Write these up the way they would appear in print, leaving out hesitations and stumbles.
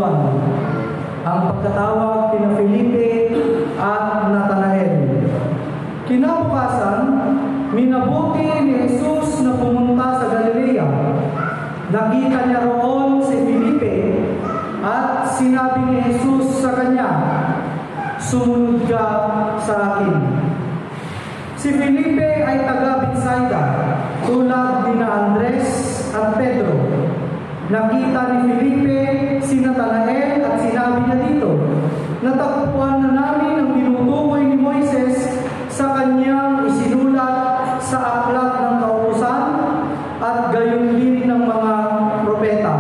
Juan. Ang pagkatawag kina Felipe at Natanael. Kinabukasan, minabuti ni Jesus na pumunta sa Galilea. Nakita niya roon si Felipe at sinabi ni Jesus sa kanya, "Sumunod ka sa akin." Si Felipe ay taga Bethsaida, tulad ni Andres at Pedro. Nakita ni Felipe si Natanael at sinabi niya dito, "Natagpuan na namin ang tinutukoy ni Moises sa kanyang isinulat sa aklat ng kautusan at gayon din ng mga propeta."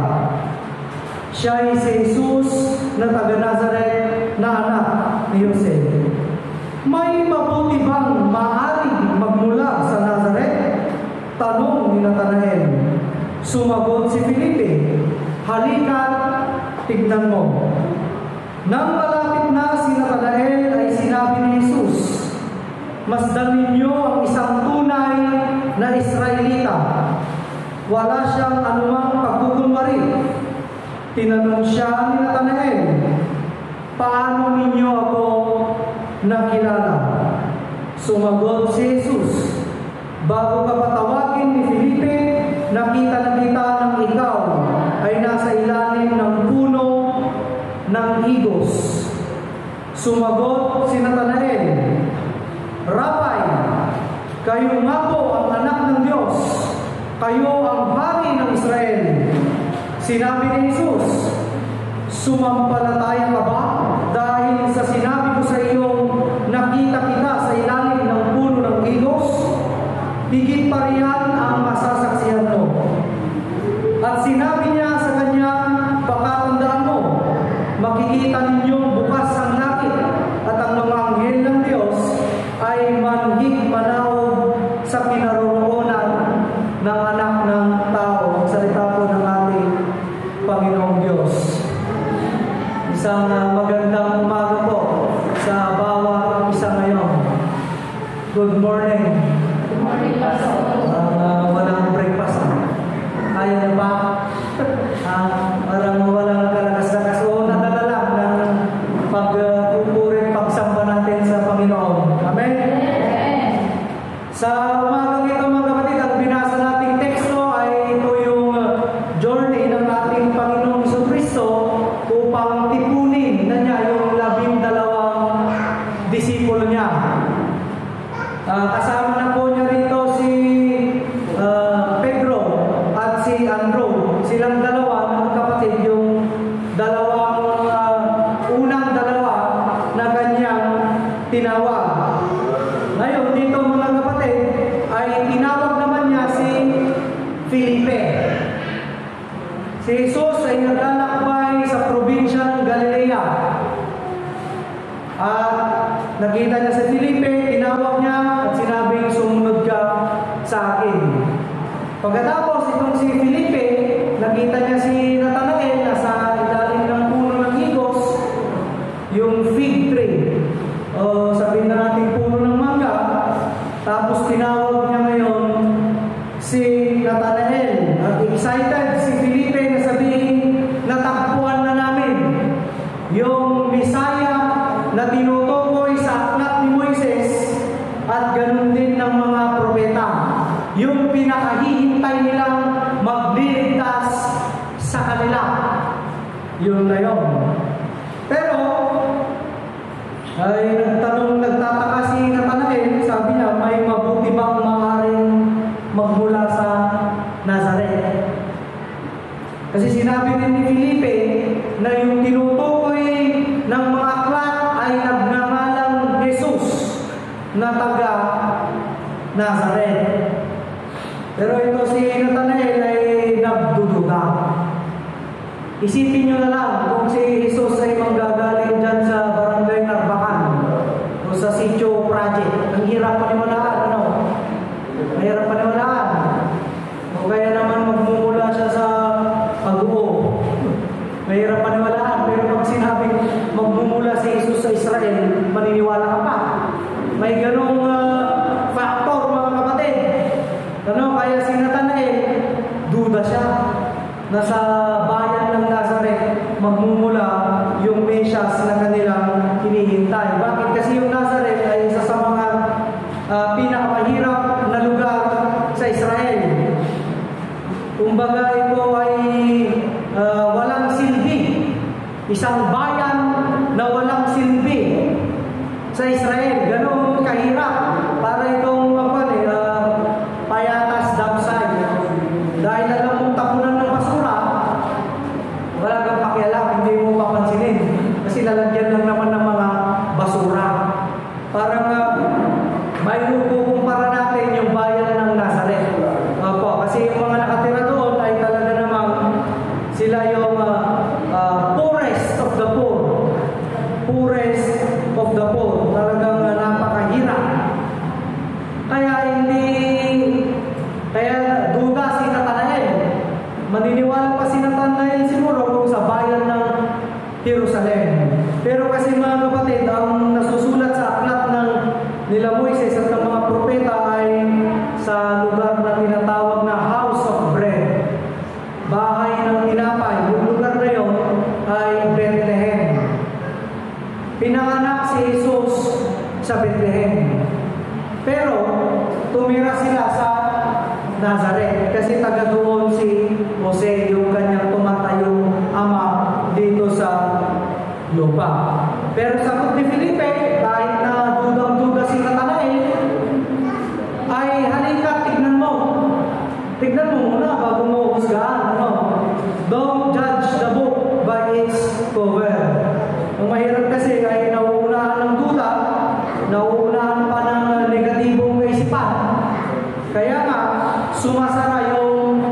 Siya ay si Jesus na taga Nazaret na anak ni Jose. May mabuti bang maaaring magmula sa Nazaret? Tanong ni Natanael. Sumagot si Felipe, "Halika't tignan mo." Nang malapit na si Natanael ay sinabi ni Jesus, "Masdan ninyo ang isang tunay na Israelita. Wala siyang anumang pagkukunwari." Tinanong siya ni Natanael, "Paano ninyo ako nakilala?" Sumagot si Jesus, "Bago ka patawagin ni Felipe, nakita na kita ng ikaw ay nasa ilalim ng puno ng higos." Sumagot si Natanael, "Rabay, kayo nga po ang anak ng Diyos. Kayo ang hari ng Israel." Sinabi ni Jesus, "Sumampalataya ka ba dahil sa sinabi ko sa iyo, nakita kita sa ilalim ng puno ng higos? Higit pa riyan ang masasaksihan mo." At sinabi niya sa kanya, "Pakatandaan mo, makikita ninyong bukas ang langit at ang mga anghel ng Diyos ay manhig manaog sa kinaroroonan ng anak ng tao." Salita po ng ating Panginoong Diyos. Isang magandang umaga po sa bawat isa ngayon. Good morning. Good morning, Pastor. Walang breakfast. Kaya na ba? Parang walang kalakas-lakas. O nadala lang ng pagpupurit, pagsamba natin sa Panginoon. Amen? Sa umagang ito mga kapatid, ang binasa nating teksto ay ito yung journey ng ating Panginoong Jesucristo upang tipunin na niya yung 12 disipulo niya. Kasama na po niya rito si Pedro at si Andrew. Silang dalawa ng kapatid, yung unang dalawa na kanyang tinawag. Ngayon, dito mga kapatid, ay tinawag naman niya si Felipe. Si Jesus ay naglalakbay sa probinsyang Galilea. At nakita niya si Felipe, tinawag niya at sinabing, "Sumunod ka sa akin." Pagkatapos itong si Felipe, nakita niya si Natanael na sa ilalim ng puno ng higos, yung fig tree. O sabihin na natin puno ng mangga. Tapos tinawag niya ngayon si Natanael. At excited si Felipe na sabihin, "Natagpuan na namin yung Messiah na tinutukoy sa aklat ni Moises at ganun din ng mga propeta. Yung pinakahihintay nilang magliligtas sa kanila." Yun na yun. Pero ay nagtataka si Natanael, sabi niya, "May mabuti bang maaaring magmula sa Nazaret?" Kasi sinabi din ni Felipe na yung tinutukoy ng mga aklat ay nagngangalang Jesus na taga Nazaret. Pero ito si Natanael ay nagdududa. Isipin nyo na lang kung si Jesus ay manggagaling dyan sa Barangay Narbacan o sa Sitio Project. Ang hirap paniwalaan, ano? Mahirap paniwalaan. O kaya naman magmumula siya sa Pag-uo. Mahirap paniwalaan. Pero pag sinabing magmumula si Jesus sa Israel, maniniwala ka pa. May ganong factor, mga kapatid. Ano? Kaya si Natanael, duda siya. Nasa bayan ng Nazaret, magmumula yung Mesyas na kanilang hinihintay. Bakit? Kasi yung Nazareth ay isa sa mga pinakamahirap na lugar sa Israel. Kumbaga ito ay walang silbi. Isang bayan na walang silbi sa Israel. Ganun kahirap. Para itong payatas damsay. Dahil alam mong tapunan ng basura, wala kang pakialam, hindi mo papansinin. Kasi lalagyan lang naman ng mga basura. Parang may kukumpara natin yung bayan ng Nazareth. Opo, kasi yung mga nakatira doon ay talaga namang sila yung poorest of the poor. Poorest of the poor. Talagang napakahirap. Kaya duda si Natanael. Maniniwala pa si Natanael siguro kung sa bayan ng Jerusalem. Pero kasi mga kapatid, ang nasusulat sa aklat ng nila Moises at ng mga propeta ay sa lugar na tinatawag na House of Bread. Bahay ng tinapay. Yung lugar na yun ay Bethlehem. Pinanganak si Jesus sa Bethlehem. Pero tumira sila sa Nazareth kasi taga doon si Jose, yung kanyang tumatayong ama dito sa lupa. Pero sagot ni Felipe, kahit na dudang-duda si Natanael, ay halika, tignan mo. Tignan mo muna bago mo husgahan. Don't judge the book by its cover. Ang mahirap kasi ay nauunahan ng duda, nauunahan pa ng negatibong isipan. Kaya nga, sumasara yung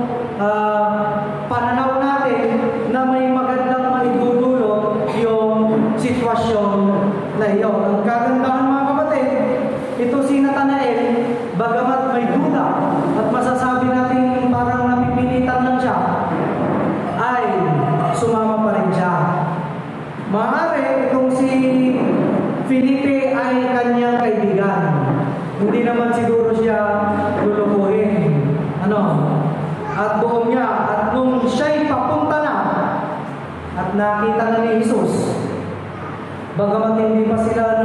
pananaw natin na may magandang maidudulot yung sitwasyon na iyon. Ang kagandahan mga kapatid, ito si Natanael, bagamat may duda at masasabi natin parang napipilitan lang siya, ay sumama pa rin siya. Maaari itong si Felipe ay kanyang kaibigan. Hindi naman siguro siya lulukuhin. At doon niya, at nung siya'y papunta na, at nakita na ni Jesus, bagamat hindi pa sila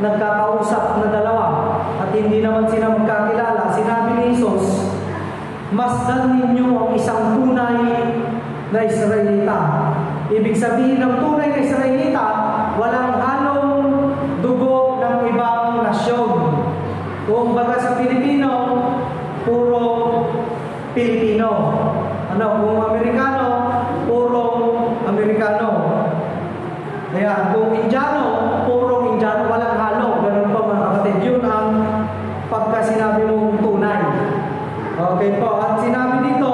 nagkakausap na dalawa, at hindi naman sila magkakilala, sinabi ni Jesus, masdan ninyo ang isang tunay na Israelita. Ibig sabihin ng tunay na Israelita, walang halong dugo ng ibang nasyon. Kung baga sa Pilipino, puro Pilipino. Kung Amerikano, puro Amerikano. Ayan, kung Indiano, puro Indiano, walang halo. Ganun po mga kapatid. Yun ang pagkasinabi mong tunay. Okay po. At sinabi dito,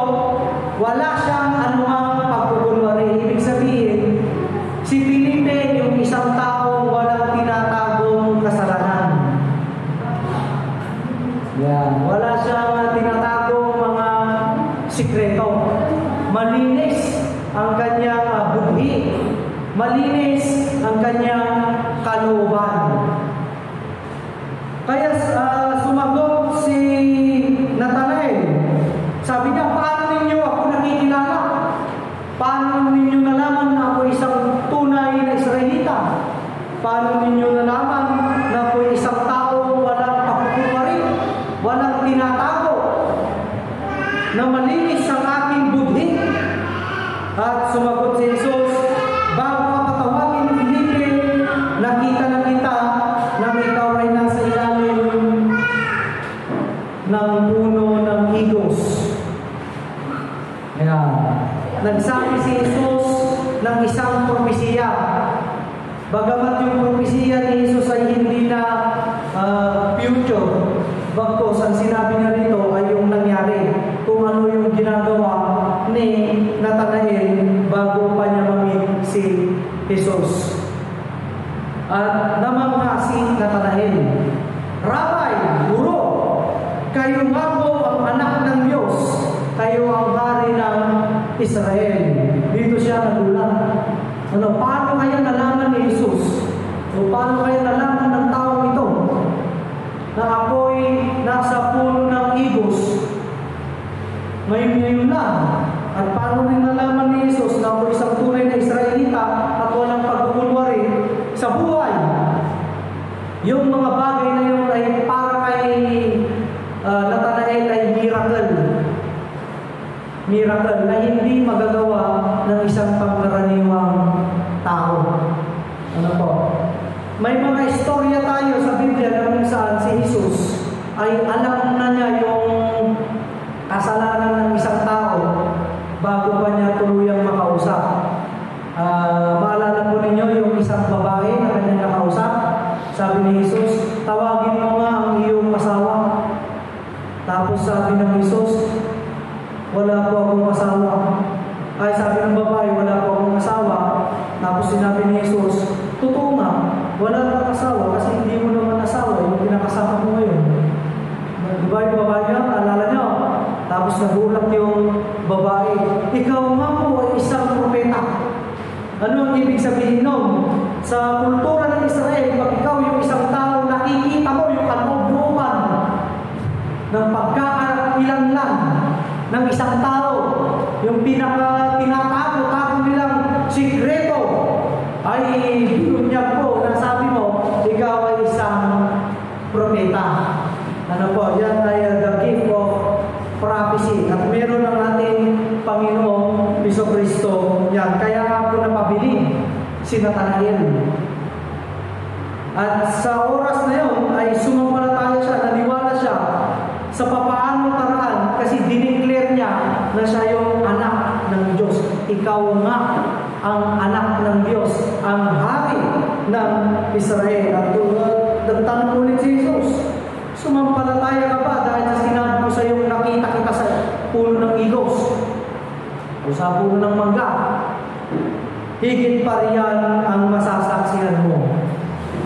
wala siyang anumang pagkukunwari. Ibig sabihin, si Felipe yung isang taong walang tinatagong kasalanan. Yan. Wala siyang tinatagong mga sikreto. Malinis ang kanyang budhi. Malinis ang kanyang kalooban. Kaya sumagot si Natanael. Sabi niya, paano ninyo ako nakikilala? Paano ninyo nalaman na ako isang tunay na Israelita? Paano ninyo nalaman na ako isang tao walang pagkukunwari, walang tinatago, na malinis ang aking budhi? At sumagot si Jesus, bago ka patawagin ni Felipe, nakita na kita nang ikaw ay nasa ilalim ng puno ng higos. Ayan. Nagsabi si Jesus ng isang propesiya. Bagamat yung propesiya ni Jesus ay hindi na future, bagkos ang sinabi niya rito ay yung nangyari. Kung ano yung ginagawa ni Natanael bago pa niya mamit si Jesus. At namangha si Natanael, Rabbi, Guro, kayo nga po ang anak ng Diyos, kayo ang hari ng Israel. Dito siya nagulat. Paano kaya nalaman ni Jesus? O paano kaya nalaman ng taong ito na ako'y nasa puno ng higos ngayon lang? At paano rin nalaman ni Jesus na na ako isang tunay na Israelita at walang pagkukunwari sa buhay. Yung mga bagay na yun ay para kay Nathanael ay miracle. Miracle na hindi magagawa ng isang pangkaraniwang tao. Ano po? May mga istorya tayo sa Biblia na kung saan si Jesus ay alam na niya yung kasalanan ng isang tao bago pa niya tuluyang makausap. Maalala po ninyo yung isang babae na kanyang nakausap. Sabi ni Jesus, tawagin mo nga ang iyong asawa. Tapos sabi ng Jesus, wala po akong asawa. Ay, sabi ng babae, wala po akong asawa. Tapos sinabi ni Jesus, totoo nga, wala kang asawa kasi hindi mo naman asawa yung pinakasama mo ngayon. Diba yung babae niya, alala niyo? Tapos nagulat yung babae, ikaw nga po ay isang propeta. Ano ang ibig sabihin nun? Sa kultura ng Israel, pag ikaw yung isang tao, nakikita mo yung kalooban ng pagkakakilanlan ng isang tao, yung tinatago nilang sikreto ay binunyag po na sabi mo, ikaw ay isang propeta. Ano po, yan ay the gift of prophecy. At meron ng ating Panginoong Jesucristo yan. Kaya nga po napabili si Nathanael. At sa oras na yun ay sumampalataya siya, naniwala siya sa papaanong paraan kasi dineclare niya na siya yung anak ng Diyos. Ikaw nga ang anak ng Diyos, ang hari ng Israel. At nagtanong ulit si Jesus, sumampalataya ka ba dahil sa sinabi ko sa iyo nakita kita sa puno ng igos o sa puno ng mangga? Higit pa riyan ang masasaksihan mo.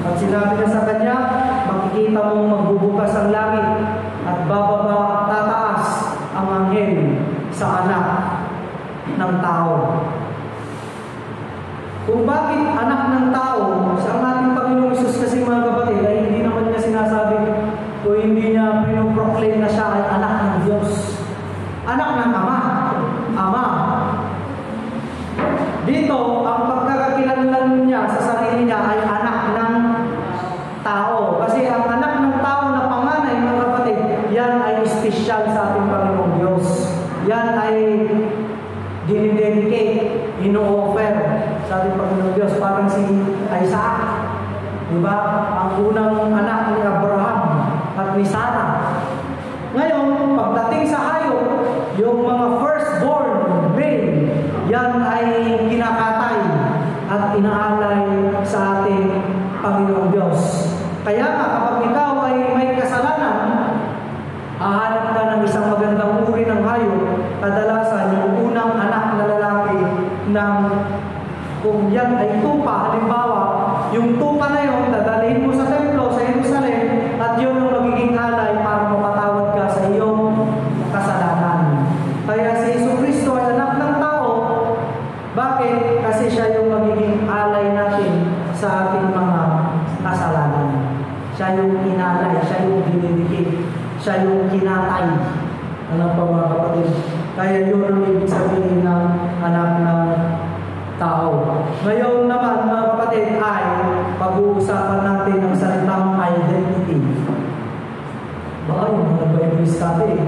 At sinabi niya sa kanya, makikita mong magbubukas ang langit at bababa tataas ang anghel sa anak ng tao. Kung bakit anak ng tao, sa ating Panginoong Hesus kasi mga kapatid, ay hindi naman niya sinasabi o hindi niya pinoproclaim na siya ay anak ng Diyos. Anak ng Ama. Ama. Dito, ang pagkakakilanlan niya sa sarili niya ay anak ng tao. Kasi ang anak ng tao na panganay, mga kapatid, yan ay espesyal sa ating Panginoong Diyos. Yan ay dinidedicate, ino-offer sa ating Panginoong Diyos. Parang si Isaac. Diba? Ang unang anak ni Abraham at ni Sarah. Ngayon, pagdating sa hayop, yung mga firstborn male, yan ay kinakatay at inaalay sa ating Panginoong Diyos. Kaya nga, kapag ikaw ay may kasalanan, hahanap ka ng isang magandang uri ng hayop, kadalasan yung unang anak na lalaki ng kung yan ay tupa, halimbawa, yung tupa na yun, dadalhin mo sa templo, sa Jerusalem, at yun ang magiging alay para mapatawad ka sa iyong kasalanan. Kaya si Jesucristo ay anak ng tao. Bakit? Kasi siya yung magiging alay natin sa ating mga kasalanan. Siya yung inalay, siya yung dinidikit, siya yung kinatay. Ano pa mga kapatid? Kaya yun ang ibig sabihin ng anak ng tao. Ngayon naman mga kapatid ay pag-uusapan natin ang salitang identity. Baka yung mga Bible study,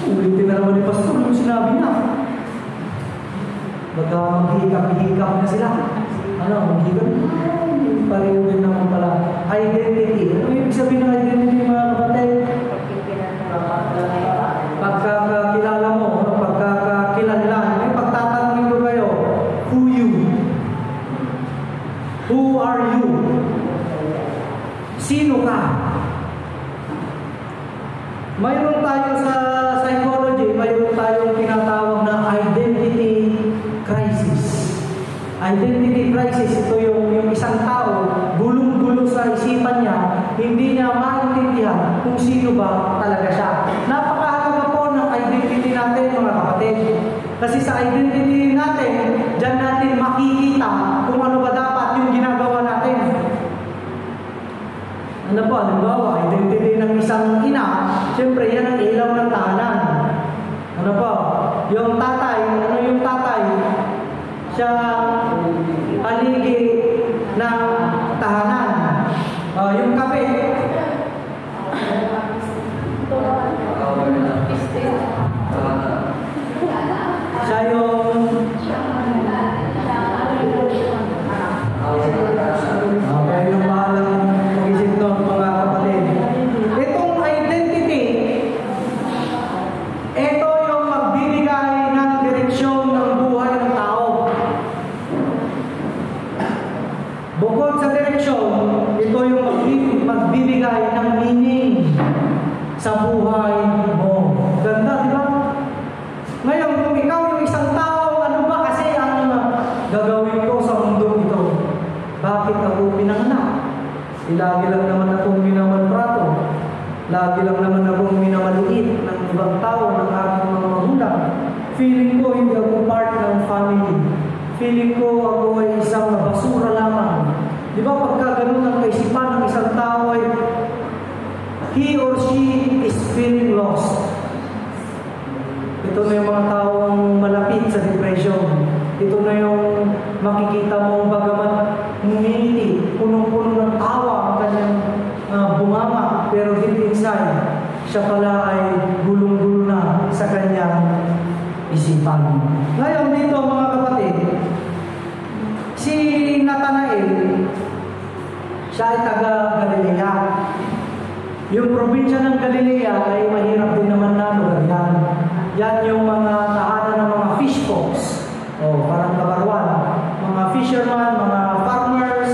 ulitin na naman ni Pastor yung sinabi niya. Baka maghihikap-hikap na sila. Ano, maghihikap? Pareho din naman pala. Identity. Ano yung ibig sabihin ng identity mga kapatid? Pagkakakilala mo, pagkakakilanlan. May pagtatanungin ko kayo, who you? Who are you? Sino ka? Mayroon tayo sa psychology, mayroon tayong tinatawag na identity crisis. Identity crisis, ito yung isang tao, gulong-gulo sa isipan niya, hindi niya maintindihan kung sino ba talaga siya. Napakahalaga po ng identity natin mga kapatid. Kasi sa identity natin, dyan natin makikita kung ano ba dapat yung ginagawa natin. Ano po, halimbawa, identity ng isang ina, siyempre yan ang ilaw ng tahanan. Ano po, yung tatay, ano yung tatay? siya haligi ng tahanan. Yung kape, siya yung kaya yung bahalang mag-isip doon, mga kapatid. Itong identity, ito yung magbibigay ng direksyon ng buhay ng tao. Bukod sa direksyon, ito yung magbibigay ng meaning sa buhay mo. Ganda, di ba? Ngayon, kung ikaw yung isang tao, ano ba kasi ang gagawin ko sa mundo ito? Bakit ako pinanganak? Lagi lang naman akong minamaltrato. Lagi lang naman akong minamaliit ng ibang tao, ng aking mga magulang. Feeling ko hindi ako part ng family. Feeling ko ako ay isang basura lamang. Di ba pagka ganun ang kaisipan ng isang tao ay he or she is feeling lost. Ito na yung mga taong malapit sa depression. Ito na yung makikita mong bagaman ngumiti, punong-puno ng tawa ang kanyang bunganga, pero deep inside, siya pala ay gulong-gulo na sa kanyang isipan. Ngayon dito mga kapatid, si Nathanael, siya ay taga-Galilea. Yung probinsya ng Galilea ay mahirap din naman na lugar yan. Yan yung mga tahanan ng mga fish folks. Parang kabarwan. Mga fishermen, mga farmers,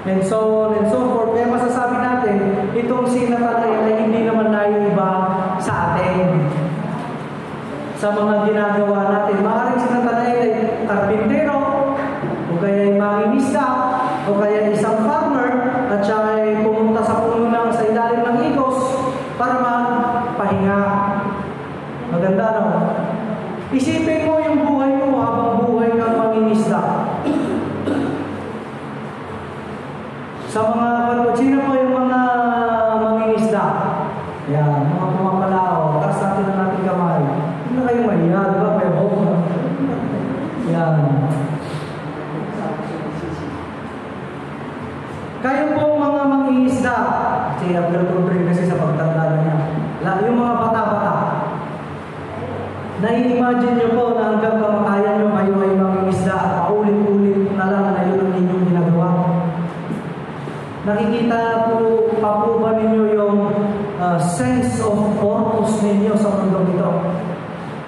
and so on and so forth. Kaya masasabi natin, itong si Nathanael ay hindi naman naiiba sa atin. Sa mga ginagawa natin. Maaaring si Nathanael ay karpintero, o kaya ay mangingisda, o kaya isang farmer, at siya ay pumunta sa puno sa ilalim ng igos para magpahinga. Maganda, no? Isipin mo yung buhay mo habang buhay kang mangingisda. Sa mga sino po yung mga mangingisda? Yan, mga pumapalao. Taas natin na natin kamay. Hindi na kayo mahiya, di ba? Pero, yan. Kayo po mga mangingisda. Si Abdul Qudri kasi sa pagtanda niya. Yung mga bata-bata. Nai-imagine nyo po na hanggang kamatayan nyo kayo ay mangingisda at paulit-ulit na lang na yun ang inyong ginagawa. Nakikita pa po ba ninyo yung sense of purpose ninyo sa mundo ito?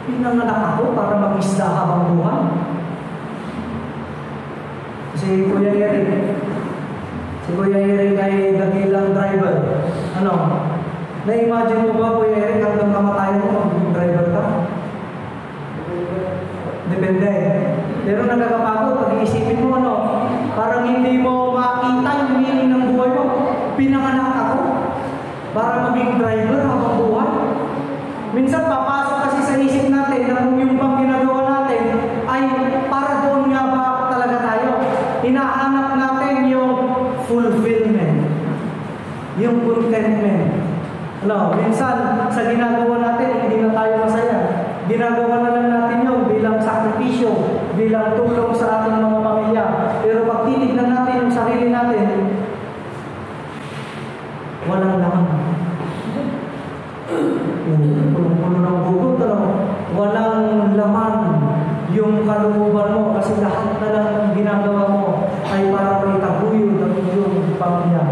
Pinanganak ako para mangisda habang buhay. Si Kuya Eric ay dakilang driver. Ano? Na-imagine mo ba, Kuya Eric, hanggang kamatayan mo maging driver ka? Depende. Pero nakakapagod, pag-iisipin mo parang hindi mo makita yung meaning ng buhay mo. Pinanganak ako para maging driver habang buhay. Minsan papasok kasi sa isip natin na kung yung pang ginagawa natin ay para doon nga ba talaga tayo. Hinahanap natin yung fulfillment, yung contentment. Minsan sa ginagawa natin hindi na tayo masaya. Ginagawa na lang natin yun bilang sakripisyo, bilang tulong sa ating mga pamilya. Pero pag titignan natin yung sarili natin, walang laman. Puno ng gugot, walang laman yung kalooban mo kasi lahat na lang ng ginagawa mo ay para may taguyod ang iyong pamilya.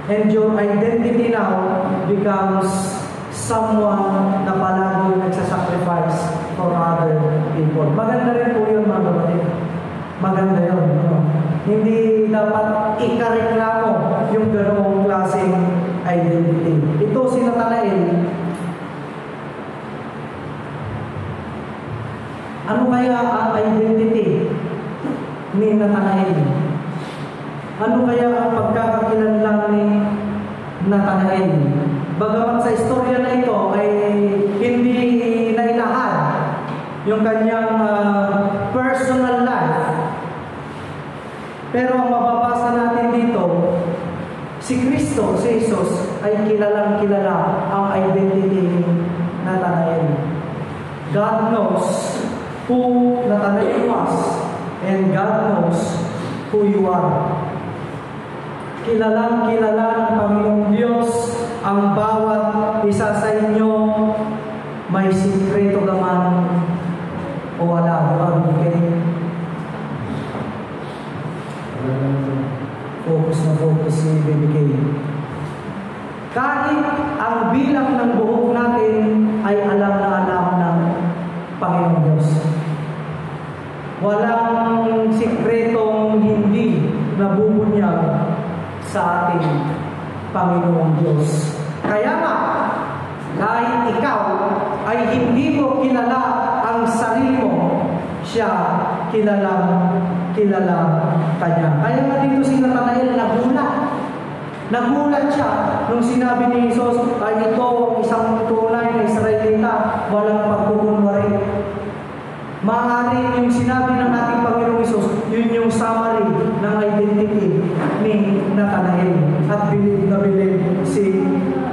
And your identity now becomes someone na palagi nagsasacrifice for other people. Maganda rin po yun, mga kapatid. Maganda yun. Hindi dapat ikareklamo yung ganoong klaseng identity. Ito si Nathanael. Ano kaya ang identity ni Nathanael? Ano kaya ang pagkakakilanlan ni Nathanael? Bagamat sa istorya na ito ay hindi nailahad yung kanyang personal life. Pero ang mababasa natin dito, si Kristo, si Jesus, ay kilalang kilala ang identity ni Nathanael. God knows who Nathanael was, and God knows who you are. Kilalang kilala ng Panginoong Diyos ang bawat isa sa inyo. May sikreto naman o wala. Okay? Focus si BBK. Kahit ang bilang ng buhok natin ay alam na alam ng Panginoong Diyos. Walang sikretong hindi nabubunyag sa ating Panginoong Diyos. Kaya nga, kahit ikaw ay hindi mo kilala ang sarili mo, siya kilala kanya. Kaya nga dito si Nathanael nagulat siya nung sinabi ni Jesus ay ito ang isang tunay na Israelita, walang pagkukunwari. Maaari yung sinabi ng ating Panginoong Jesus, yun yung summary ng identity ni Nathanael. At bilib na bilib si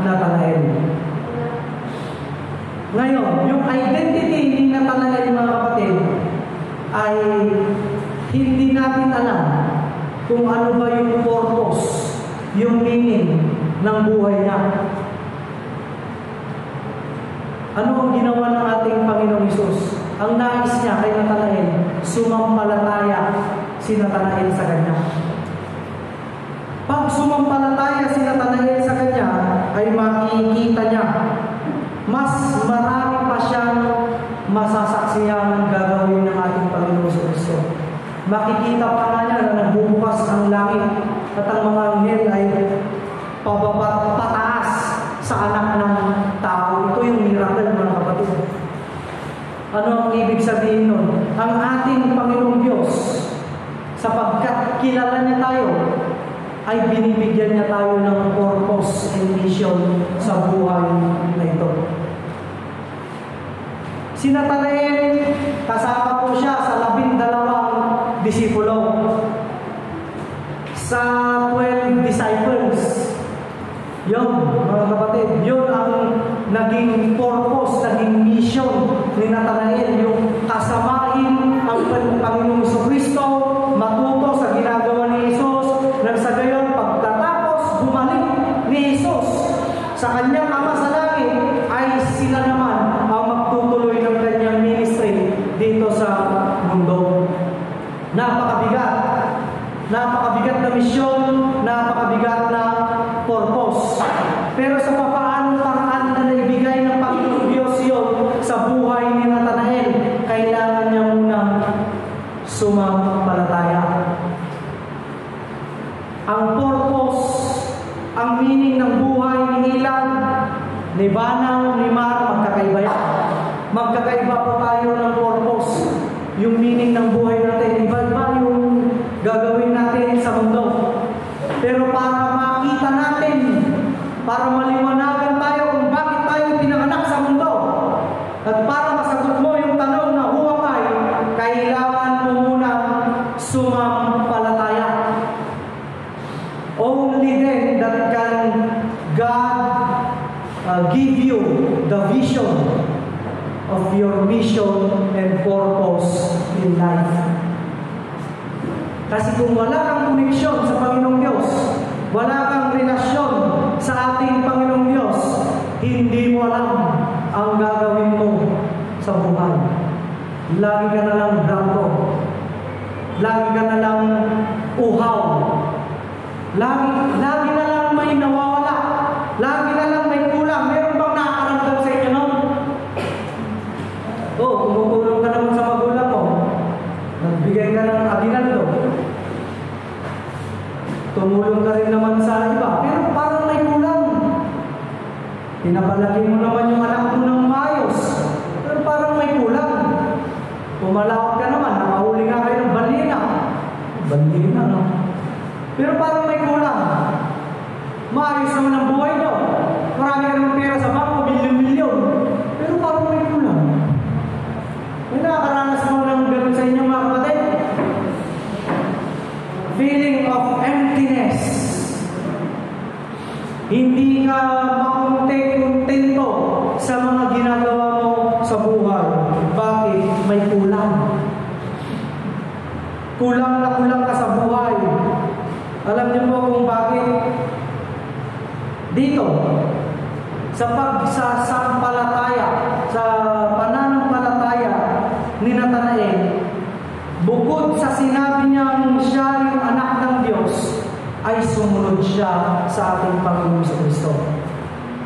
Nathanael. Ngayon, yung identity ni Nathanael, mga kapatid, ay hindi natin alam kung ano ba yung purpose, yung meaning ng buhay niya. Ano ang ginawa ng ating Panginoong Hesus? Ang nais niya kay Nathanael, sumampalataya si Nathanael sa kanya. Pag sumampalataya si Nathanael sa kanya, ay makikita niya mas marami pa siyang masasaksiyang gagawin ng ating Panginoong Hesus. Makikita pa na niya na nagbubukas ang langit at ang mga anghel ay pababa pataas sa anak ng tao. Ito yung miracle, mga kapatid. Ano ang ibig sabihin nun? Ang ating Panginoong Diyos, sapagkat kilala niya tayo, ay binibigyan niya tayo ng purpose and mission sa buhay na ito. Si Nathanael, kasama po siya sa 12 disipulo. Sa 12 disciples. Yun, mga kapatid, yun ang naging purpose, naging mission ni Nathanael, yung kasamain ang Panginoong Kristo, matuto sa ginagawa ni Jesus, nang sa gayon, pagkatapos bumalik ni Jesus sa kanyang Ama sa langit, ay sila naman ang magtutuloy ng kanyang ministry dito sa mundo. Napakabigat na misyon, napakabigat na purpose. Pero sa papaanong paraan na naibigay ng Panginoong Diyos yun sa buhay ni Nathanael, kailangan niya munang sumampalataya. Ang purpose, ang meaning ng buhay ni Ilan, ni Banaw, ni Mar, magkakaiba yan. Magkakaiba po tayo ng purpose. Yung meaning ng buhay natin, iba-iba yung gagawin natin sa mundo. Pero para makita natin, para maliwanagan tayo kung bakit tayo pinanganak sa mundo, at para masagot mo yung tanong na who am I, kailangan mo muna sumampalataya. Only then that can God give you the vision of your mission and purpose in life. Kasi kung wala kang koneksyon sa Panginoong Diyos, wala kang relasyon sa ating Panginoong Diyos, hindi mo alam ang gagawin mo sa buhay. Lagi ka na lang dangko. Lagi ka na lang uhaw. Lagi na lang may nawawala. Lagi na lang may kulang. Meron bang nakakaramdam sa inyo noon? Tumutulong ka naman sa magulang mo. Nagbigay ka ng aginaldo. Tumulong ka rin naman sa iba. Pero parang may kulang. Pinapalaki mo naman yung anak mo ng maayos. Pero parang may kulang. Pumalawak ka naman. Nakahuli ka kayo ng balina. Balina, no? Pero parang may kulang. Maayos naman ang buhay nyo. Marami ka naman pera sa bangko, milyon-milyon. Pero parang may kulang. May nakakaranas mo ng gano'n sa inyo, mga kapatid? Feeling of emptiness. Hindi ka makontento sa mga ginagawa mo sa buhay. Bakit? May kulang. kulang na kulang ka sa buhay. Alam niyo po kung bakit? Dito, sa pagsasampalataya, sa pananampalataya ni Natanael, bukod sa sinabi niyang siya yung anak ng Diyos, ay sumunod siya sa ating Panginoong Kristo.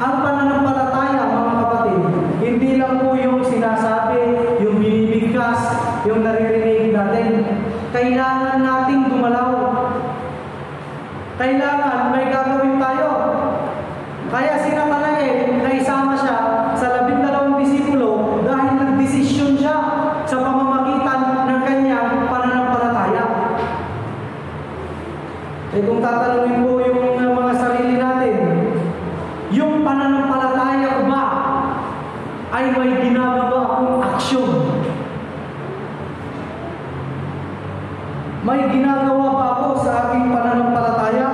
Ang pananampalataya, mga kapatid, hindi lang po yung sinasabi, yung binibigkas, yung naririnig natin. Kailangan nating gumalaw. Kailangan may gagawin tayo. Kaya si Natanael, naisama siya sa 12 disipulo dahil nagdesisyon siya sa pamamagitan ng kanyang pananampalataya. Kung tatanungin po yung mga sarili natin, yung pananampalataya ko ba ay may ginagawa akong aksyon? May ginagawa ba ako sa aking pananampalataya?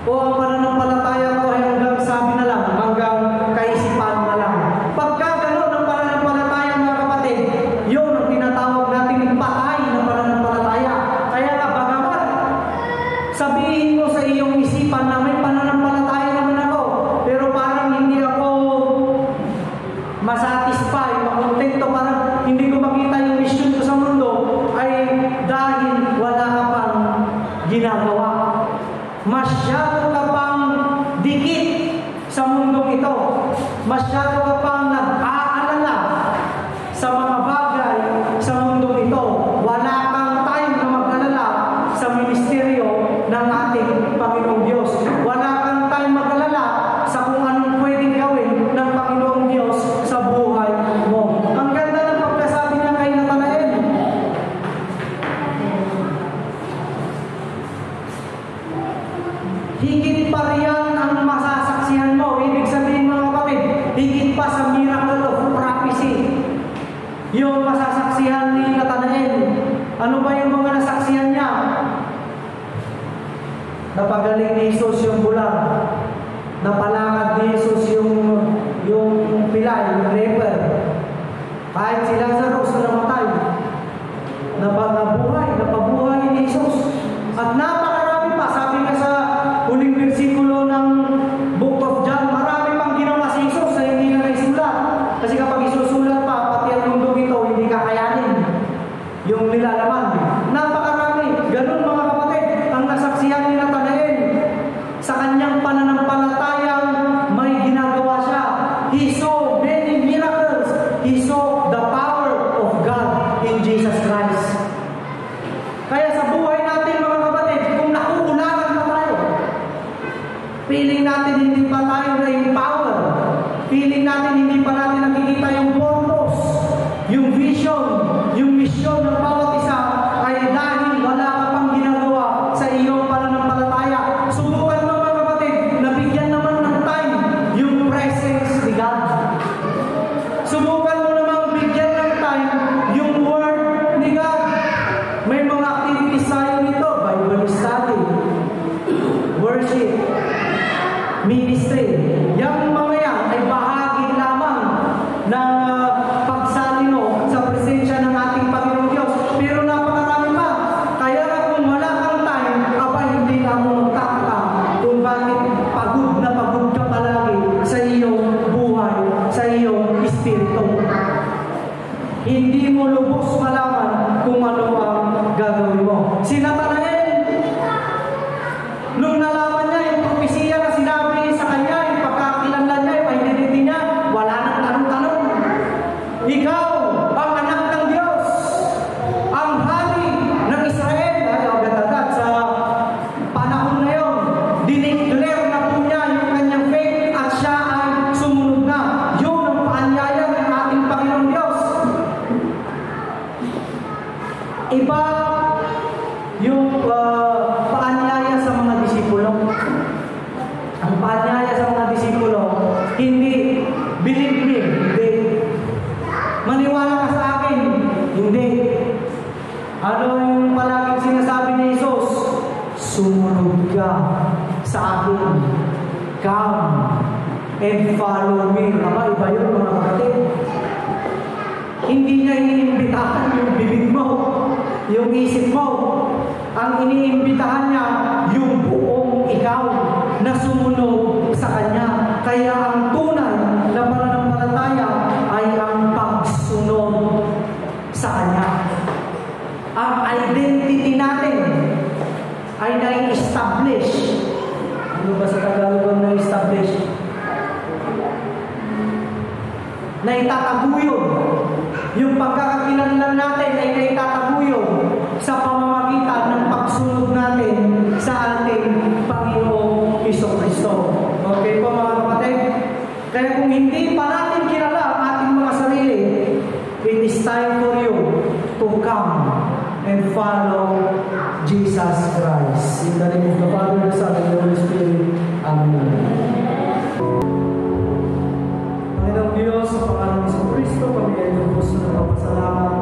O ang pananampalataya ko ay hanggang sabi na lang, hanggang kaisipan na lang? Pagka gano'n ang pananampalataya, mga kapatid, yun ang tinatawag nating patay na pananampalataya. Kaya nga, bagamat sabihin mo sa iyong isipan na may pananampalataya naman ako, pero parang hindi ako masatisfy, makontento, parang hindi ko makita yung mission ko sa mundo, ay dahil wala ka pang ginagawa. Masyado ka pang dikit sa mundong ito. Masyado ka pang nag-aalala sa mga bagay sa mundong ito. Wala kang time na mag-alala sa ministeryo ng ating Panginoong Diyos. Wala kang time mag-alala sa kung anong pwedeng gawin ng Panginoong Diyos sa buhay mo. Ang ganda ng pagkasabi niya kay Natanael. Higit pa riyan ang masasaksihan mo. Ibig sabihin, mga kapatid, higit pa sa miracle of prophecy, yung masasaksihan ni Natanael. Ano ba yung mga nasaksihan niya? Napagaling ni Jesus yung bulag. Napalakad ni Jesus yung pilay, yung leper. Kahit si Lazarus na namatay, napabuhay ni Jesus. At napakarami pa, sabi nga sa huling versikulo ng Book of John, marami pang ginawa si Jesus na hindi na naisulat. Kasi kapag isusulat pa, pati ang mundong ito, hindi kakayanin yung nilalaman. Napakarami. Ganun, mga kapatid, ang nasaksihan ni Natanael. Sa kanyang pananampalatayang may ginagawa siya. He saw many miracles. He saw the power of God in Jesus Christ. Kaya sa buhay natin, mga kapatid, kung nakukulangan pa tayo, feeling natin hindi pa tayo na-empower, feeling natin hindi pa natin nakikita yung purpose, yung vision, yung mission ng bawat isa, ay dahil wala ka pang ginagawa sa iyong pananampalataya. Subukan mo, mga kapatid, nabigyan naman ng time yung presence ni God. Subukan mo namang bigyan ng time yung word ni God. May mga activities tayo nito, Bible study, worship, ministry. Yang mga yan ay bahagi lamang ng pagsalino sa presensya ng ating Panginoong Diyos. Pero napakarami pa. Kaya kung wala kang time, hindi ka mo magkakaka kung bakit pagod na pagod ka palagi sa iyong buhay, sa iyong espiritu. Hindi mo lubos malaman kung ano ang gagawin mo. Si Natanael, nung nalaman niya yung propesiya na sinabi sa kanya, yung pagkakilanlan niya, yung identity niya, wala nang tanong-tanong. Ikaw ang anak ng Diyos, ang hari ng Israel. Agad-agad sa panahon na yun, dineclare na po niya yung kanyang faith at siya ay sumunod na. Yun ang paanyaya ng ating Panginoong Diyos. Iba yung paanyaya sa mga disipulo. Ang paanyaya sa mga disipulo, hindi believe me, hindi. Maniwala ka sa akin, hindi. Ano yung palaging sinasabi ni Jesus? Sumunod ka sa akin. Come and follow me. Iba yun, mga kapatid. Hindi niya iniimbitahan yung bibig mo, yung isip mo. Ang iniimbitahan niya, yung buong ikaw na sumunod sa Kanya. Kaya ang tunay na pananampalataya ay ang pagsunod sa Kanya. Ang identity natin ay na-establish. Ano ba sa Tagalog ang na-establish? Naitataguyod. Yung pagkakakilanlan natin ay naitataguyod sa pamamagitan ng pagsunod natin sa ating Panginoong Jesucristo. Okay po mga kapatid? Kaya kung hindi pa natin kilala ang ating mga sarili, it is time for you to come and follow Jesus Christ. In the name of the Father, the Son, and the Holy Spirit. Amen. Panginoong Diyos, sa pangalan ni Jesucristo, kami ay lubos na nagpapasalamat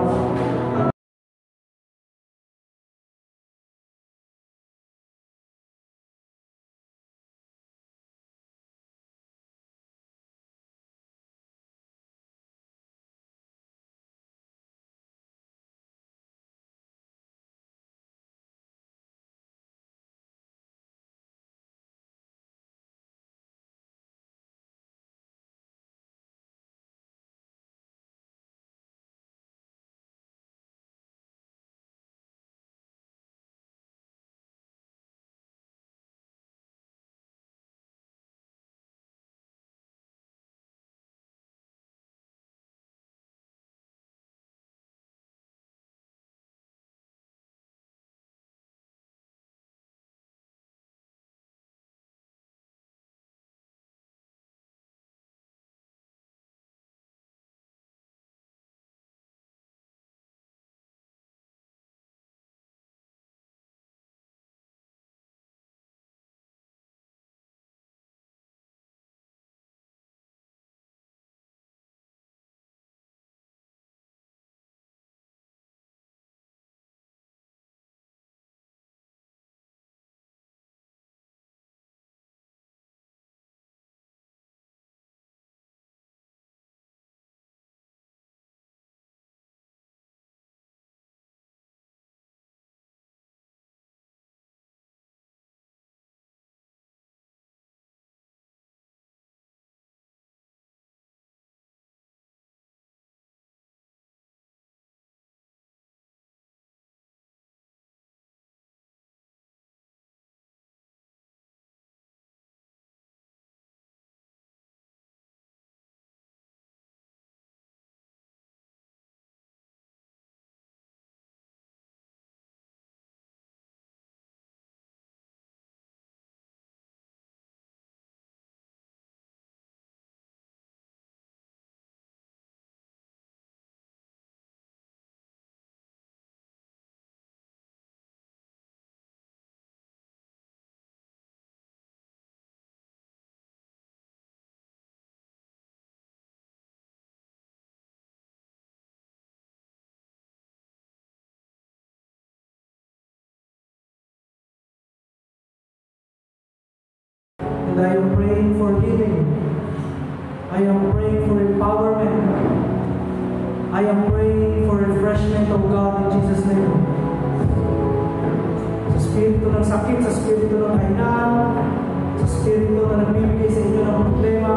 and I am praying for healing. I am praying for empowerment. I am praying for refreshment of God in Jesus' name. Sa spirito ng sakit, sa spirito ng kahinaan, sa spirito na nagbibigay sa inyo ng problema,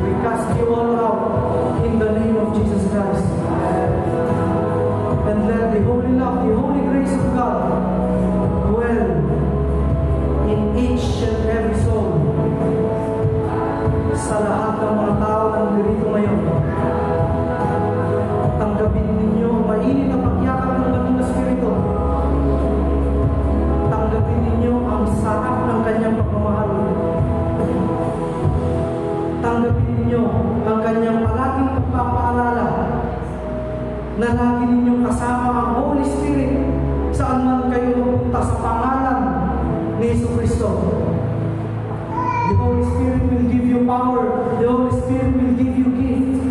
we cast you all out in the name of Jesus Christ. And let the holy love, the holy grace of God dwell in each and every soul, sa lahat ng mga tao na nandito ngayon. Tanggapin ninyo ang mainit na pagyakap ng Banal na Espiritu. Tanggapin ninyo ang sarap ng kanyang pagmamahal. Tanggapin ninyo ang kanyang palaging pagpapaalala na lagi ninyong kasama ang Holy Spirit saan man kayo mapunta sa pangalan ni Jesucristo. The Holy Spirit will give you power. The Holy Spirit will give you gift.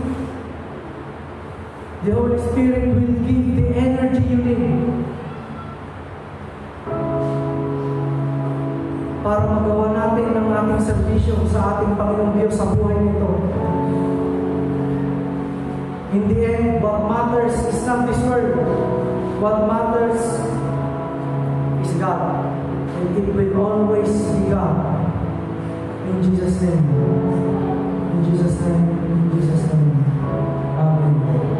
The Holy Spirit will give the energy you need para magawa natin ang ating serbisyo sa ating Panginoong Diyos sa buhay nito. In the end, what matters is not this world. What matters God. And it will always be God. In Jesus' name. In Jesus' name. In Jesus' name. Amen.